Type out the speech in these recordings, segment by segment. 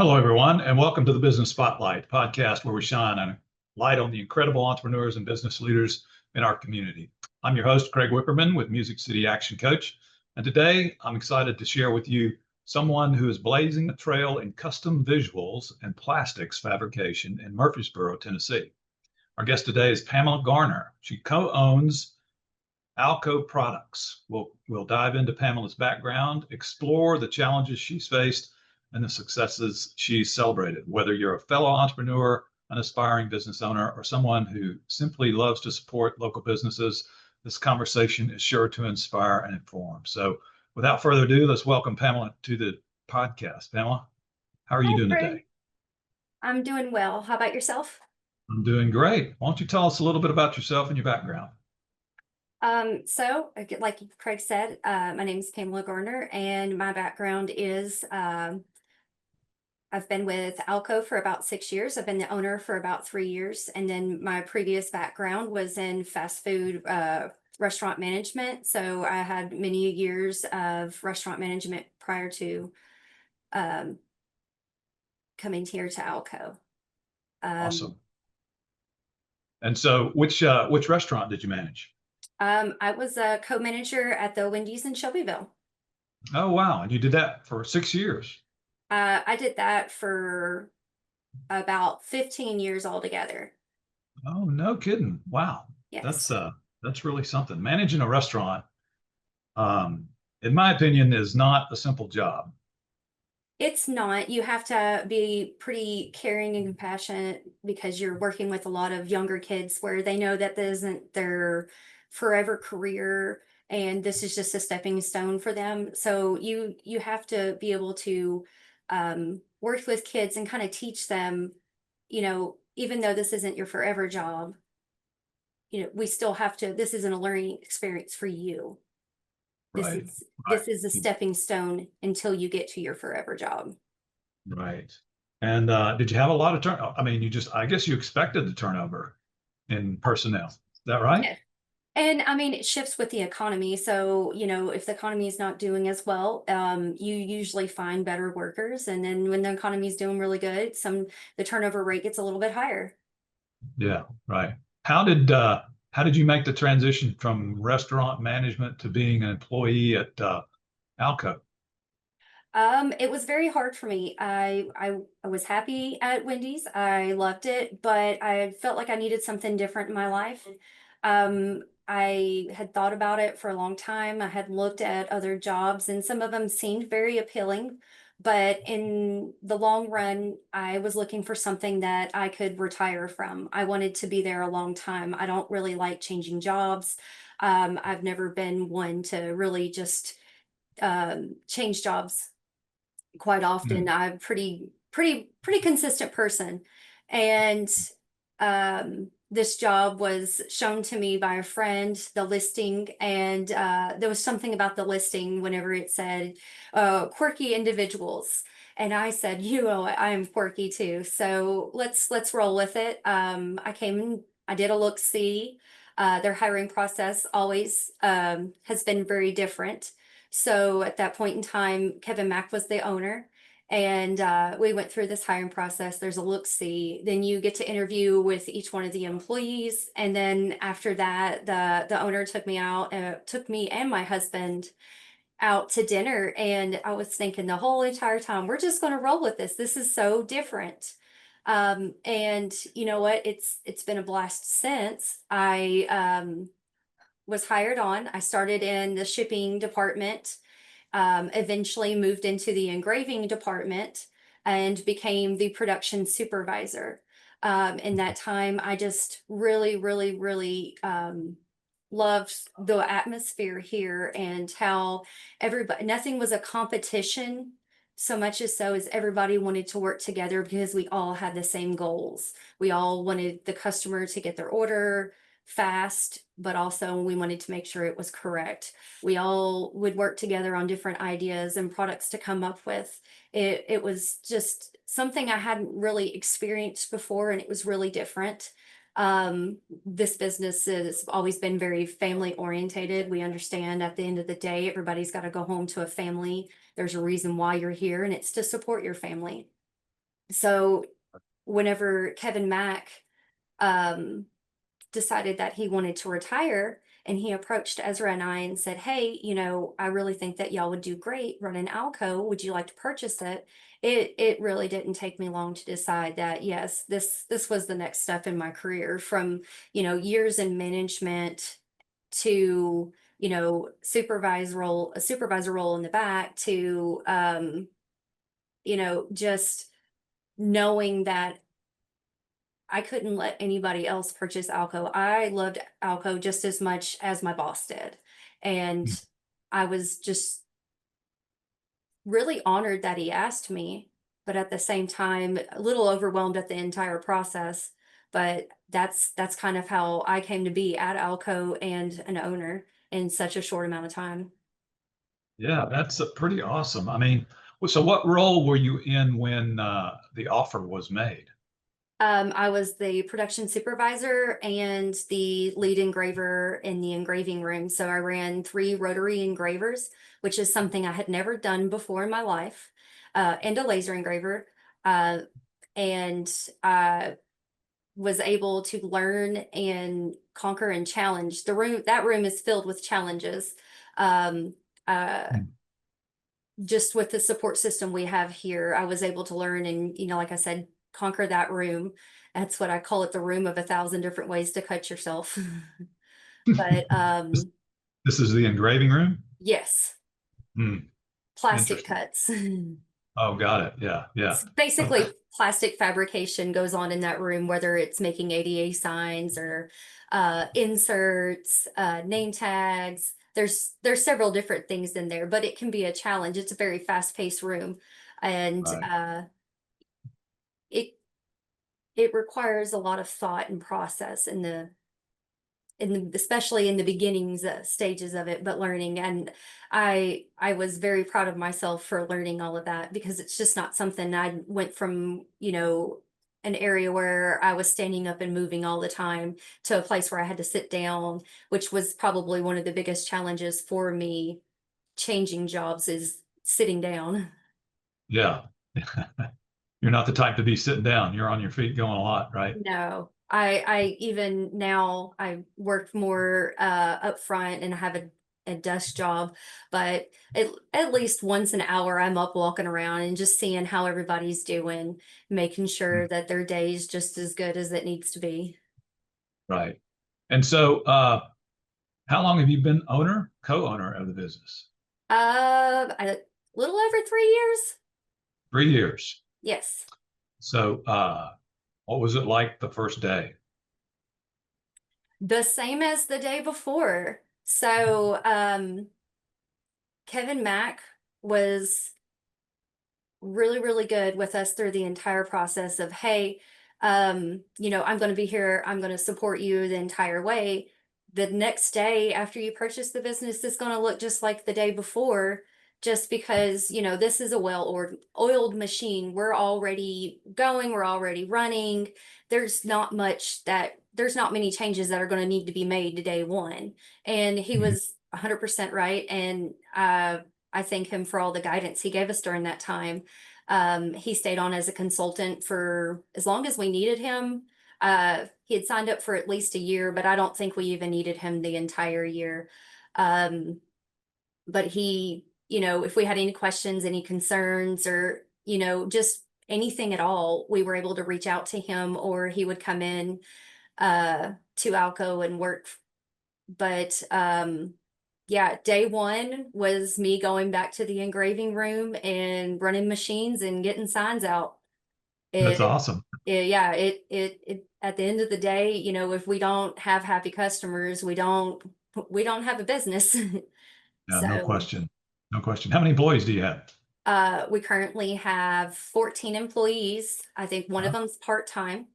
Hello, everyone, and welcome to the Business Spotlight podcast, where we shine a light on the incredible entrepreneurs and business leaders in our community. I'm your host, Craig Whipperman with Music City Action Coach, and today I'm excited to share with you someone who is blazing a trail in custom visuals and plastics fabrication in Murfreesboro, Tennessee. Our guest today is Pamela Garner. She co-owns Alco Products. We'll dive into Pamela's background, explore the challenges she's faced, and the successes she's celebrated. Whether you're a fellow entrepreneur, an aspiring business owner, or someone who simply loves to support local businesses, this conversation is sure to inspire and inform. So without further ado, let's welcome Pamela to the podcast. Pamela, how are you Hi, doing Craig. today? I'm doing well. How about yourself? I'm doing great. Why don't you tell us a little bit about yourself and your background? Like Craig said, my name is Pamela Garner, and my background is I've been with Alco for about 6 years. I've been the owner for about 3 years, and then my previous background was in fast food restaurant management. So I had many years of restaurant management prior to um, coming here to Alco. Awesome. And so which restaurant did you manage? I was a co-manager at the Wendy's in Shelbyville. Oh, wow. And you did that for 6 years. I did that for about 15 years altogether. Oh, no kidding. Wow. That's Yes. uh that's really something. Managing a restaurant, in my opinion, is not a simple job. It's not. You have to be pretty caring and compassionate because you're working with a lot of younger kids where they know that this isn't their forever career and this is just a stepping stone for them. So you have to be able to work with kids and kind of teach them, even though this isn't your forever job, we still have to, this isn't a learning experience for you. This Right. is Right. this is a stepping stone until you get to your forever job. Right. And did you have a lot of I mean, I guess you expected the turnover in personnel. Is that right? Yeah. And I mean, it shifts with the economy. So, if the economy is not doing as well, you usually find better workers. And then when the economy is doing really good, the turnover rate gets a little bit higher. Yeah, right. How did you make the transition from restaurant management to being an employee at Alco? It was very hard for me. I was happy at Wendy's. I loved it, but I felt like I needed something different in my life. I had thought about it for a long time. I had looked at other jobs, and some of them seemed very appealing. But in the long run, I was looking for something that I could retire from. I wanted to be there a long time. I don't really like changing jobs. I've never been one to really just change jobs quite often. Hmm. I'm pretty consistent person. And this job was shown to me by a friend, the listing, and there was something about the listing whenever it said quirky individuals. And I said, I am quirky too. So let's roll with it. I did a look see. Their hiring process always has been very different. So at that point in time, Kevin Mack was the owner. And we went through this hiring process. There's a look see. Then you get to interview with each one of the employees. And then after that, the owner took me and my husband out to dinner. And I was thinking the whole entire time, we're just going to roll with this. This is so different. And you know what? It's been a blast since. I was hired on. I started in the shipping department, eventually moved into the engraving department, and became the production supervisor. In that time, I just really, really, really loved the atmosphere here and how nothing was a competition so much as so as everybody wanted to work together because we all had the same goals. We all wanted the customer to get their order fast, but also we wanted to make sure it was correct. We all would work together on different ideas and products to come up with. It was just something I hadn't really experienced before, and it was really different. This business has always been very family orientated. We understand at the end of the day, everybody's got to go home to a family. There's a reason why you're here, and it's to support your family. So whenever Kevin Mack um, decided that he wanted to retire, and he approached Ezra and I and said, "Hey, I really think that y'all would do great running Alco. Would you like to purchase it?" It really didn't take me long to decide that yes, this was the next step in my career, from years in management to a supervisor role in the back, to just knowing that I couldn't let anybody else purchase Alco. I loved Alco just as much as my boss did. And I was just really honored that he asked me, but at the same time, a little overwhelmed at the entire process. But that's kind of how I came to be at Alco and an owner in such a short amount of time. Yeah, that's pretty awesome. I mean, so what role were you in when the offer was made? I was the production supervisor and the lead engraver in the engraving room. So I ran 3 rotary engravers, which is something I had never done before in my life, and a laser engraver. Uh, and I was able to learn and conquer and challenge the room. That room is filled with challenges. Um, uh, Hmm. just with the support system we have here, I was able to learn and, like I said, conquer that room. That's what I call it, the room of 1,000 different ways to cut yourself. But This, this is the engraving room? yes, Hmm, plastic interesting. cuts. Oh, got it. Yeah, yeah. It's basically plastic fabrication goes on in that room, whether it's making ADA signs or inserts, name tags. There's several different things in there, but it can be a challenge. It's a very fast-paced room, and Right. it it requires a lot of thought and process especially in the beginnings stages of it, but learning. And I was very proud of myself for learning all of that, because it's just not something. I went from an area where I was standing up and moving all the time to a place where I had to sit down, which was probably one of the biggest challenges for me changing jobs, is sitting down. Yeah. You're not the type to be sitting down. You're on your feet going a lot, right? No, I even now I work more up front and have a desk job, but at least once an hour I'm up walking around and just seeing how everybody's doing, making Mm, sure that their day is just as good as it needs to be. right. And so, how long have you been co-owner of the business? A little over 3 years. 3 years. Yes. So, what was it like the first day? The same as the day before. So, Kevin Mack was really good with us through the entire process of, hey, I'm going to be here, I'm going to support you the entire way. The next day after you purchase the business is going to look just like the day before, just because this is a oiled machine. We're already going, we're already running. There's not many changes that are going to need to be made to day one. And he Mhm. was 100% right. And I thank him for all the guidance he gave us during that time. He stayed on as a consultant for as long as we needed him. He had signed up for at least a year, but I don't think we even needed him the entire year. Um, but if we had any questions, any concerns, or, just anything at all, we were able to reach out to him, or he would come in to Alco and work. But yeah, day one was me going back to the engraving room and running machines and getting signs out. That's It, awesome. yeah, it at the end of the day, if we don't have happy customers, we don't have a business. Yeah, no So, question. No question. How many employees do you have? we currently have 14 employees. I think one of Huh? them's part-time.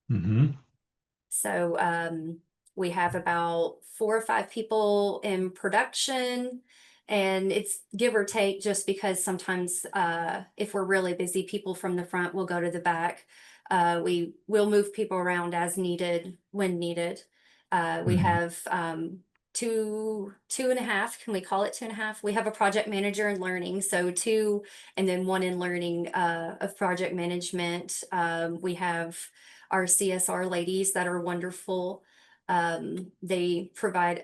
Hmm. So we have about 4 or 5 people in production, and it's give or take, just because sometimes if we're really busy, people from the front will go to the back. We will move people around as needed when needed. We Hmm. have two and a half. Can we call it two and a half? We have a project manager in learning, so two, and then one in learning of project management. We have our CSR ladies that are wonderful. They provide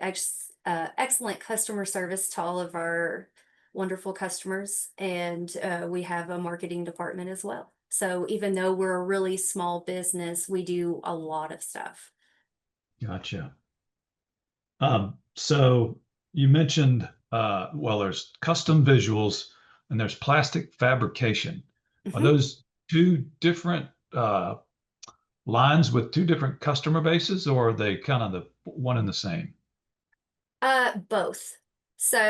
excellent customer service to all of our wonderful customers, and we have a marketing department as well. So even though we're a really small business, we do a lot of stuff. Gotcha. So you mentioned, well, there's custom visuals and there's plastic fabrication. Are Mhm. those two different lines with two different customer bases, or are they kind of the one and the same? Both.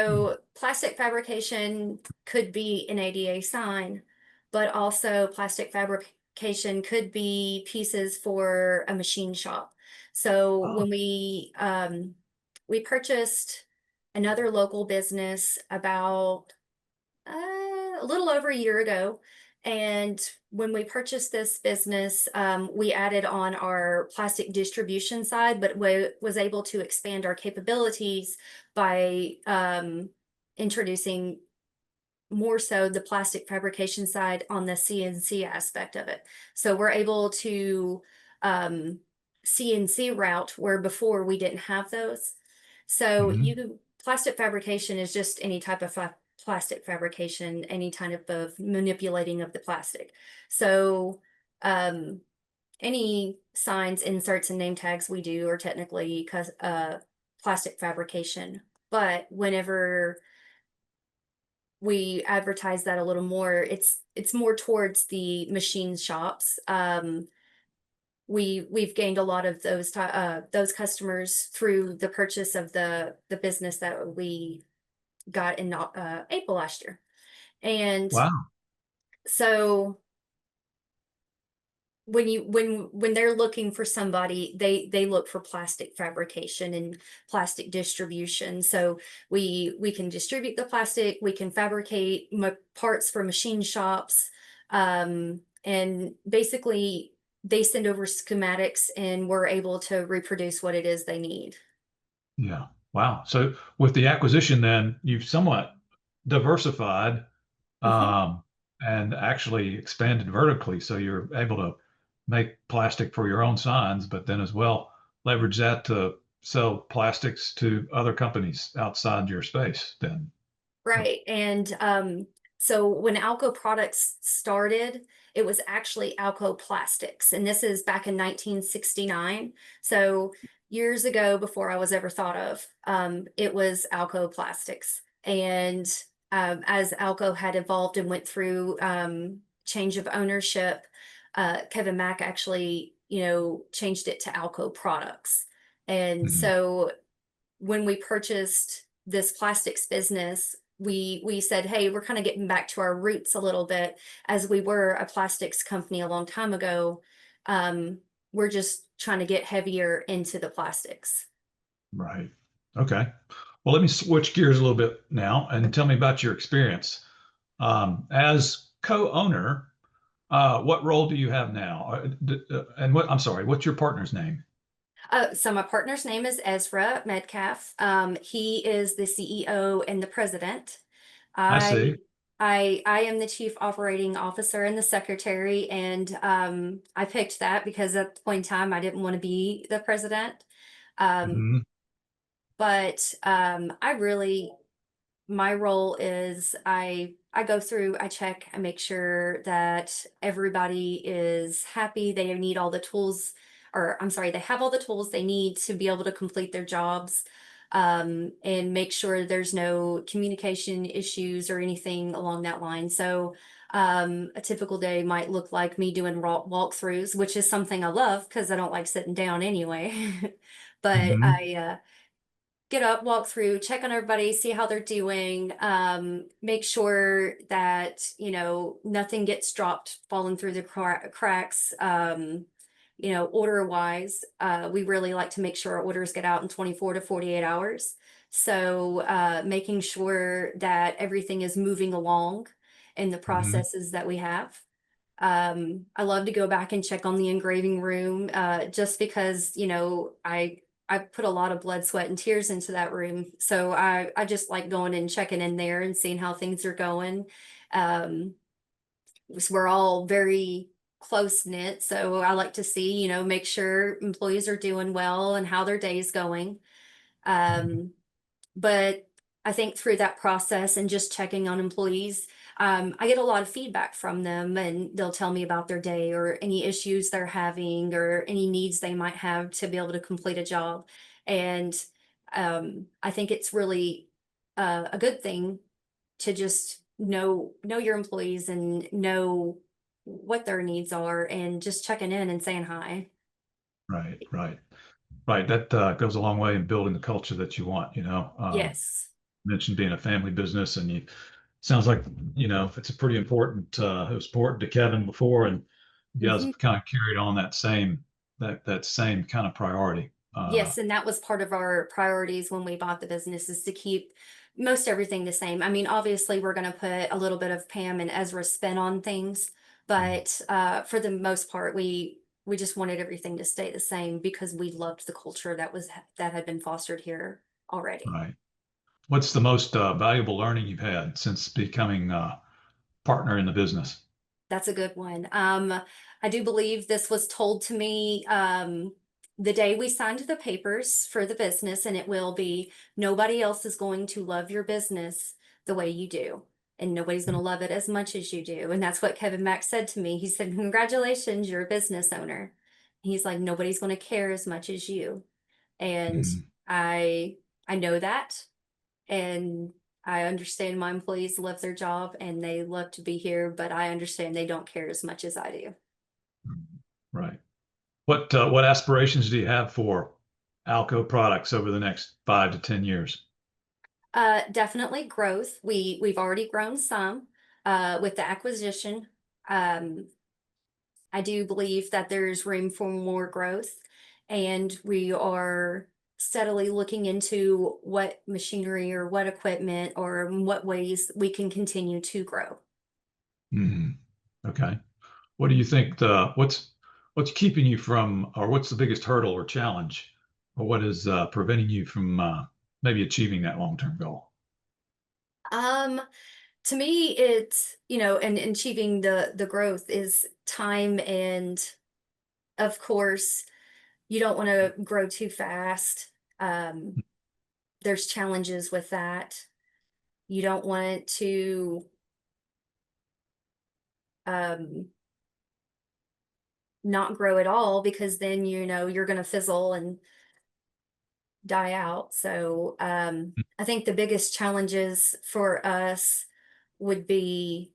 Hmm. So plastic fabrication could be an ADA sign, but also plastic fabrication could be pieces for a machine shop. So Oh, when we purchased another local business about a little over a year ago. And when we purchased this business, we added on our plastic distribution side, but was able to expand our capabilities by introducing more so the plastic fabrication side on the CNC aspect of it. So we're able to um, CNC route where before we didn't have those. So mhm. plastic fabrication is just any type of plastic fabrication, any type of manipulating of the plastic. So um, any signs, inserts, and name tags we do are technically plastic fabrication. But whenever we advertise that a little more, it's more towards the machine shops. We've gained a lot of those customers through the purchase of the business that we got in April last year. And Wow. so when they're looking for somebody, they look for plastic fabrication and plastic distribution. So we can distribute the plastic, we can fabricate parts for machine shops, and basically they send over schematics and we're able to reproduce what it is they need. Yeah. Wow. So with the acquisition, then you've somewhat diversified Mhm. um, and actually expanded vertically. So you're able to make plastic for your own signs, but then as well leverage that to sell plastics to other companies outside your space. Then, Right. And so when Alco Products started, it was actually Alco Plastics. And this is back in 1969. So years ago, before I was ever thought of, it was Alco Plastics. And as Alco had evolved and went through change of ownership, Kevin Mack actually, changed it to Alco Products. And mhm, so when we purchased this plastics business, we said, hey, we're kind of getting back to our roots a little bit, as we were a plastics company a long time ago. Um, we're just trying to get heavier into the plastics. right. Okay. Well, let me switch gears a little bit now and tell me about your experience. As co-owner, what role do you have now? And what, I'm sorry, what's your partner's name? So my partner's name is Ezra Metcalf. He is the CEO and the president. I I see. I am the chief operating officer and the secretary, and I picked that because at the point in time I didn't want to be the president. Um, Mhm. but I really, my role is I go through, I check, I make sure that everybody is happy. They need all the tools, or I'm sorry, they have all the tools they need to be able to complete their jobs, and make sure there's no communication issues or anything along that line. So a typical day might look like me doing walkthroughs, which is something I love because I don't like sitting down anyway. But Mhm. I get up, walk through, check on everybody, see how they're doing, make sure that, nothing gets dropped, falling through the cracks. Order wise, we really like to make sure our orders get out in 24 to 48 hours. So, making sure that everything is moving along in the Mhm. processes that we have. I love to go back and check on the engraving room, just because, I I put a lot of blood, sweat, and tears into that room. So I just like going and checking in there and seeing how things are going. Um, we're all very close knit, so I like to see, make sure employees are doing well and how their day's going. Um, but I think through that process and just checking on employees, I get a lot of feedback from them, and they'll tell me about their day or any issues they're having or any needs they might have to be able to complete a job. And I think it's really a good thing to just know your employees and know what their needs are and just checking in and saying hi. Right, right, right. That goes a long way in building the culture that you want, Yes. mentioned being a family business, and you sounds like, it's a pretty important, it was important to Kevin before, and you guys Hmm. have kind of carried on that same kind of priority. Yes, and that was part of our priorities when we bought the business, is to keep most everything the same. I mean, obviously, we're going to put a little bit of Pam and Ezra's spin on things, but for the most part, we just wanted everything to stay the same because we loved the culture that had been fostered here already. Right. What's the most valuable learning you've had since becoming partner in the business? That's a good one. I do believe this was told to me the day we signed the papers for the business, and it will be, nobody else is going to love your business the way you do, and nobody's going to love it as much as you do. And that's what Kevin Mack said to me. He said, "Congratulations, you're a business owner." He's like, "Nobody's going to care as much as you," and Mhm. I I know that. And I understand my employees love their job and they love to be here, but I understand they don't care as much as I do. Right. What aspirations do you have for Alco Products over the next 5 to 10 years? Definitely growth. We've already grown some with the acquisition. Um, I do believe that there's room for more growth, and we are steadily looking into what machinery or what equipment or in what ways we can continue to grow. Mhm. Okay. What do you think what's keeping you from, or what's the biggest hurdle or challenge, or what is preventing you from maybe achieving that long-term goal? Um, to me, it's, and achieving the growth is time, and of course, you don't want to grow too fast. Um, there's challenges with that. You don't want to um, not grow at all, because then you're going to fizzle and die out. So I think the biggest challenges for us would be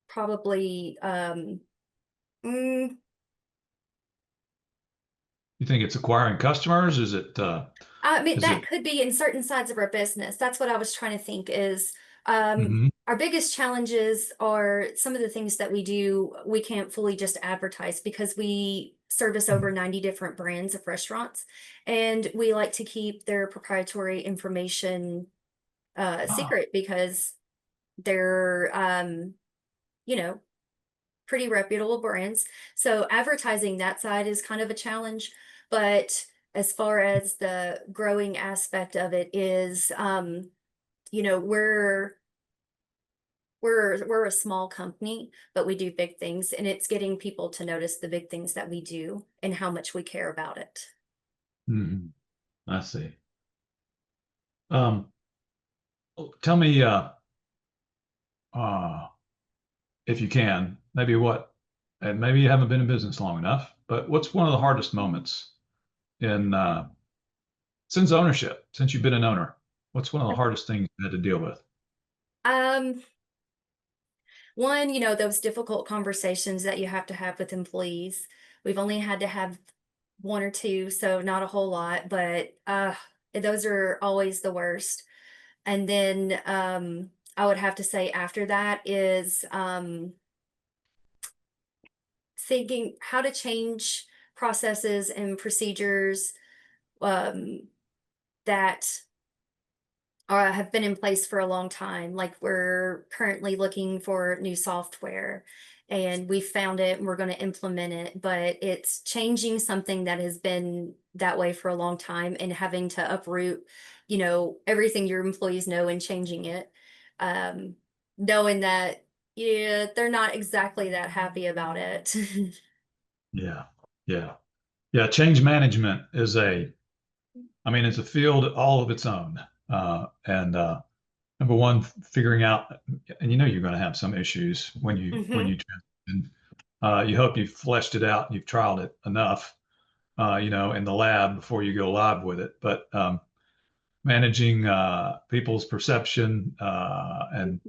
probably mm, You think it's acquiring customers? I mean, Is that it could be in certain sides of our business. That's what I was trying to think is Mhm. our biggest challenges are some of the things that we do, we can't fully just advertise because we service over 90 different brands of restaurants, and we like to keep their proprietary information Ah, secret because they're you know, pretty reputable brands. So advertising that side is kind of a challenge, but as far as the growing aspect of it is, you know, we're we're a small company, but we do big things, and it's getting people to notice the big things that we do and how much we care about it. mhm. I see. Um, Tell me, uh, if you can, and maybe you haven't been in business long enough, but what's one of the hardest moments in since ownership, since you've been an owner? What's one of the hardest things you had to deal with? Um, One, those difficult conversations that you have to have with employees. We've only had to have one or two, so not a whole lot, but those are always the worst. And then I would have to say after that is thinking how to change processes and procedures um, that have been in place for a long time. Like we're currently looking for new software, and we found it and we're going to implement it, but it's changing something that has been that way for a long time and having to uproot, everything your employees know and changing it. Um, Knowing that, yeah, they're not exactly that happy about it. Yeah. Yeah. Yeah. Change management is it's a field all of its own. And Number one, figuring out, and you're going to have some issues when Hmm. you transition. You hope you've fleshed it out and you've trialed it enough, in the lab before you go live with it. But managing people's perception and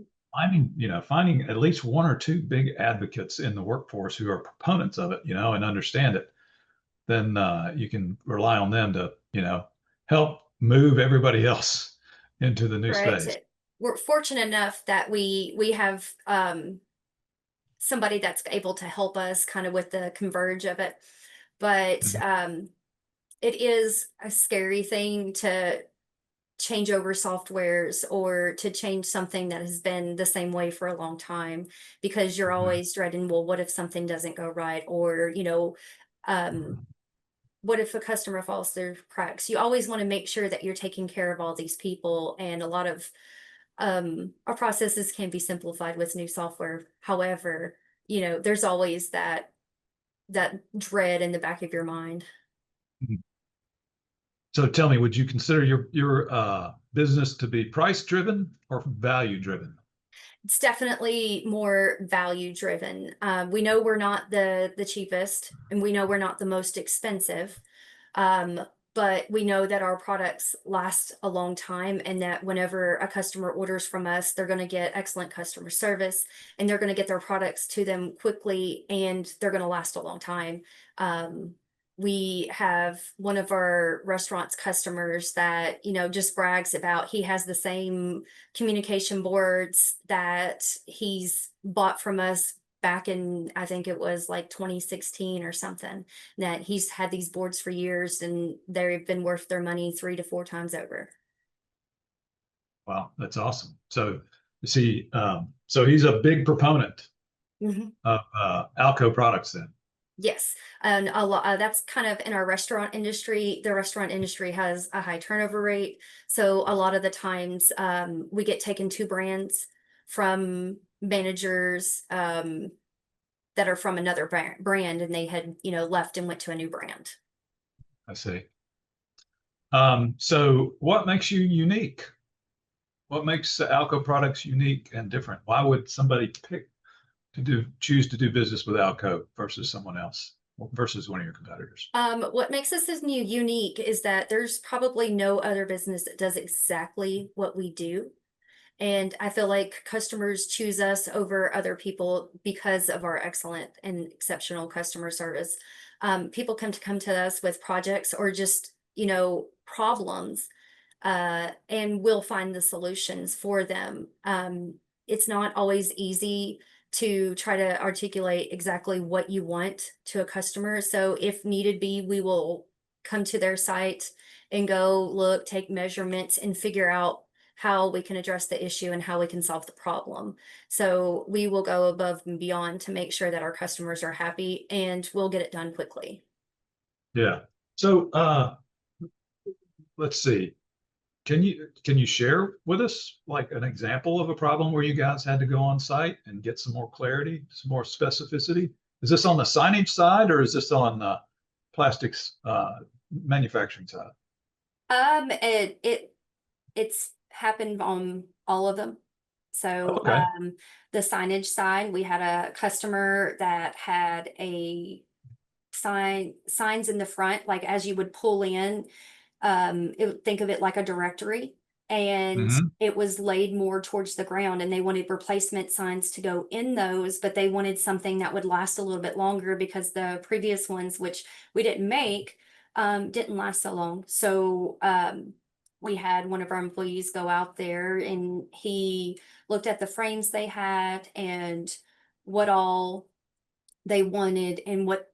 finding at least one or two big advocates in the workforce who are proponents of it, and understand it, then you can rely on them to, help move everybody else into the new Correct. space. We're fortunate enough that we have somebody that's able to help us kind of with the converge of it. But Mhm. it is a scary thing to change over softwares or to change something that has been the same way for a long time, because you're Mhm. always dreading, well, what if something doesn't go right? Or, um, what if a customer falls through cracks? You always want to make sure that you're taking care of all these people. And a lot of our processes can be simplified with new software. However, there's always that dread in the back of your mind. So tell me, would you consider your business to be price driven or value driven? It's definitely more value driven. We know we're not the cheapest, and we know we're not the most expensive. Um, but we know that our products last a long time, and that whenever a customer orders from us, they're going to get excellent customer service, and they're going to get their products to them quickly, and they're going to last a long time. Um, we have one of our restaurants customers that, just brags about he has the same communication boards that he's bought from us back in, I think it was like 2016 or something, that he's had these boards for years and they've been worth their money 3 to 4 times over. Wow, that's awesome. So you see, so he's a big proponent Mhm. of Alco products then. Yes, and a lot that's kind of in our restaurant industry. The restaurant industry has a high turnover rate, so a lot of the times we get taken to brands from managers that are from another brand, and they had left and went to a new brand. I see. So what makes you unique? What makes Alco products unique and different? Why would somebody choose to do business with Alco versus someone else, versus one of your competitors? What makes us this new unique is that there's probably no other business that does exactly what we do. And I feel like customers choose us over other people because of our excellent and exceptional customer service. People come to us with projects or just, problems, and we'll find the solutions for them. It's not always easy to try to articulate exactly what you want to a customer. So if needed be, we will come to their site and go look, take measurements, and figure out how we can address the issue and how we can solve the problem. So we will go above and beyond to make sure that our customers are happy, and we'll get it done quickly. Yeah. So let's see. Can you share with us like an example of a problem where you guys had to go on site and get some more clarity, some more specificity? Is this on the signage side or is this on the plastics manufacturing side? It's happened on all of them. So, Okay. the signage side, we had a customer that had a signs in the front, like as you would pull in, think of it like a directory, and Hmm. it was laid more towards the ground, and they wanted replacement signs to go in those, but they wanted something that would last a little bit longer because the previous ones, which we didn't make, didn't last so long. So we had one of our employees go out there, and he looked at the frames they had and what all they wanted, and what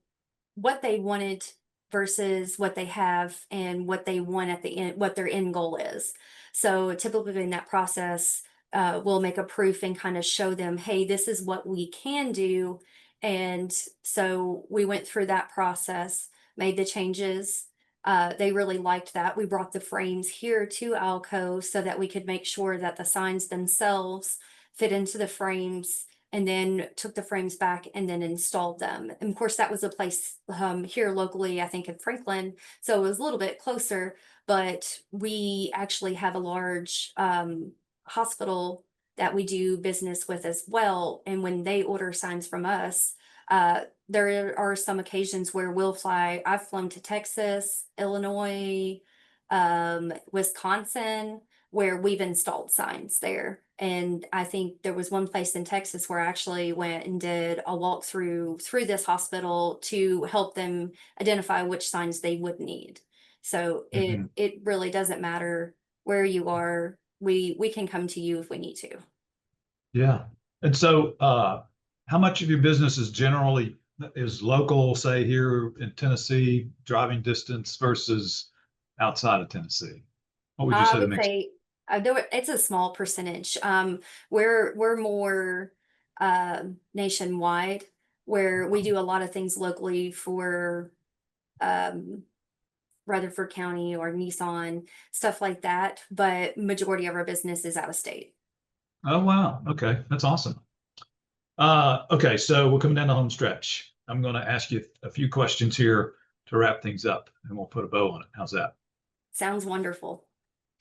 they wanted versus what they have and what they want at the end, what their end goal is. So typically in that process, we'll make a proof and kind of show them, hey, this is what we can do. And so we went through that process, made the changes. They really liked that. We brought the frames here to Alco so that we could make sure that the signs themselves fit into the frames, and then took the frames back and then installed them. And of course, that was a place here locally, I think in Franklin. So it was a little bit closer, but we actually have a large hospital that we do business with as well. And when they order signs from us, there are some occasions where we'll fly. I've flown to Texas, Illinois, Wisconsin, where we've installed signs there. And I think there was one place in Texas where I actually went and did a walkthrough through this hospital to help them identify which signs they would need. So Mhm. it really doesn't matter where you are. We can come to you if we need to. Yeah. And so, how much of your business is generally is local, say here in Tennessee, driving distance versus outside of Tennessee? What would you I say the would mix? say it's a small percentage. We're more nationwide, where we do a lot of things locally for um, Rutherford County or Nissan, stuff like that. But majority of our business is out of state. Oh, wow. Okay. That's awesome. Okay. So we're coming down the home stretch. I'm going to ask you a few questions here to wrap things up and we'll put a bow on it. How's that? Sounds wonderful.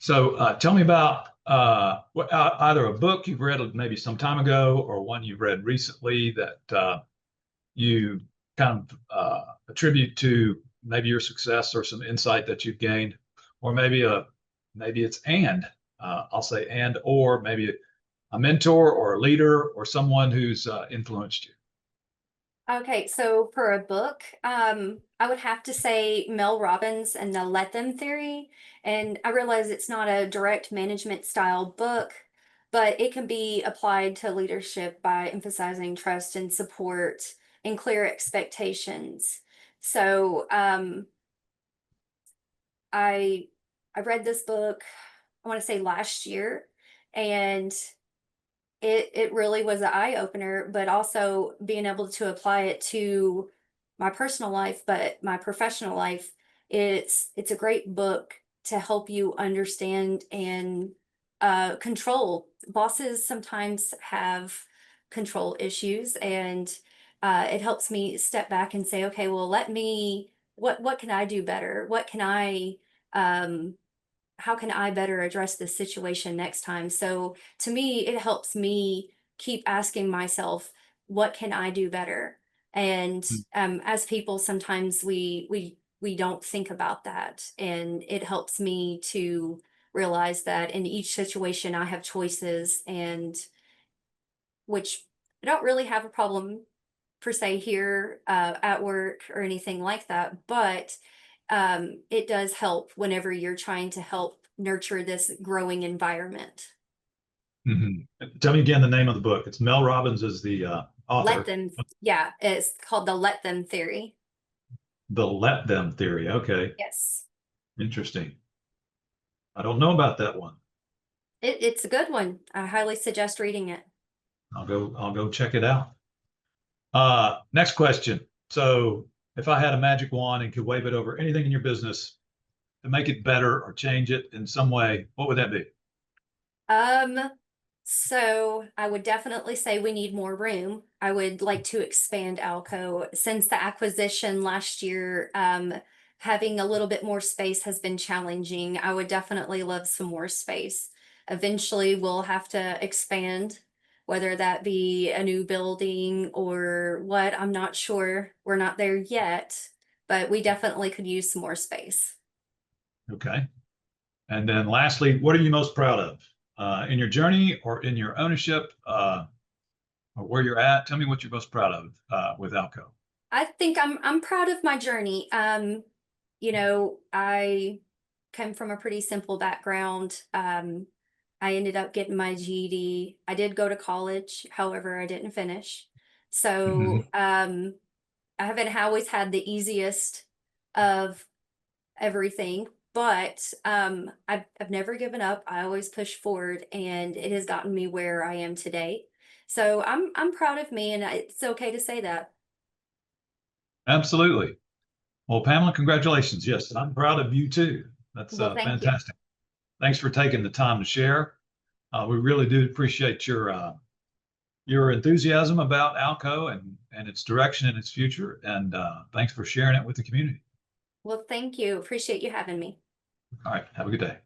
So tell me about either a book you've read maybe some time ago or one you've read recently that you kind of attribute to maybe your success or some insight that you've gained, or maybe it's I'll say and or maybe a mentor or a leader or someone who's influenced you. Okay, so for a book, I would have to say Mel Robbins and the Let Them Theory. And I realize it's not a direct management style book, but it can be applied to leadership by emphasizing trust and support and clear expectations. So I I read this book, I want to say last year, and it really was an eye opener, but also being able to apply it to my personal life, but my professional life. It's a great book to help you understand and control. Bosses sometimes have control issues, and it helps me step back and say, okay, well, let me. What can I do better? What can I um, how can I better address this situation next time? So to me, it helps me keep asking myself, what can I do better? And as people, sometimes we don't think about that, and it helps me to realize that in each situation I have choices, and which I don't really have a problem per se here at work or anything like that, but it does help whenever you're trying to help nurture this growing environment. Mhm. Tell me again the name of the book. It's Mel Robbins is the Let author. them, yeah, it's called the Let Them Theory. The Let Them Theory. Okay, Yes, interesting. I don't know about that one. it's a good one. I highly suggest reading it. I'll go check it out. Next question. So if I had a magic wand and could wave it over anything in your business to make it better or change it in some way, what would that be? Um, so I would definitely say we need more room. I would like to expand Alco. Since the acquisition last year, having a little bit more space has been challenging. I would definitely love some more space. Eventually, we'll have to expand, whether that be a new building or what, I'm not sure. We're not there yet, but we definitely could use some more space. Okay. And then lastly, what are you most proud of in your journey or in your ownership or where you're at? Tell me what you're most proud of with Alco. I think I'm proud of my journey. I come from a pretty simple background. I ended up getting my GED. I did go to college, however, I didn't finish. Mhm. So I haven't always had the easiest of everything, but I've never given up. I always push forward, and it has gotten me where I am today. So I'm proud of me, and it's okay to say that. Absolutely. Well, Pamela, congratulations. Yes, I'm proud of you too. That's Well, thank you. fantastic. Thanks for taking the time to share. We really do appreciate your enthusiasm about Alco and its direction and its future. And thanks for sharing it with the community. Well, thank you. Appreciate you having me. All right. Have a good day.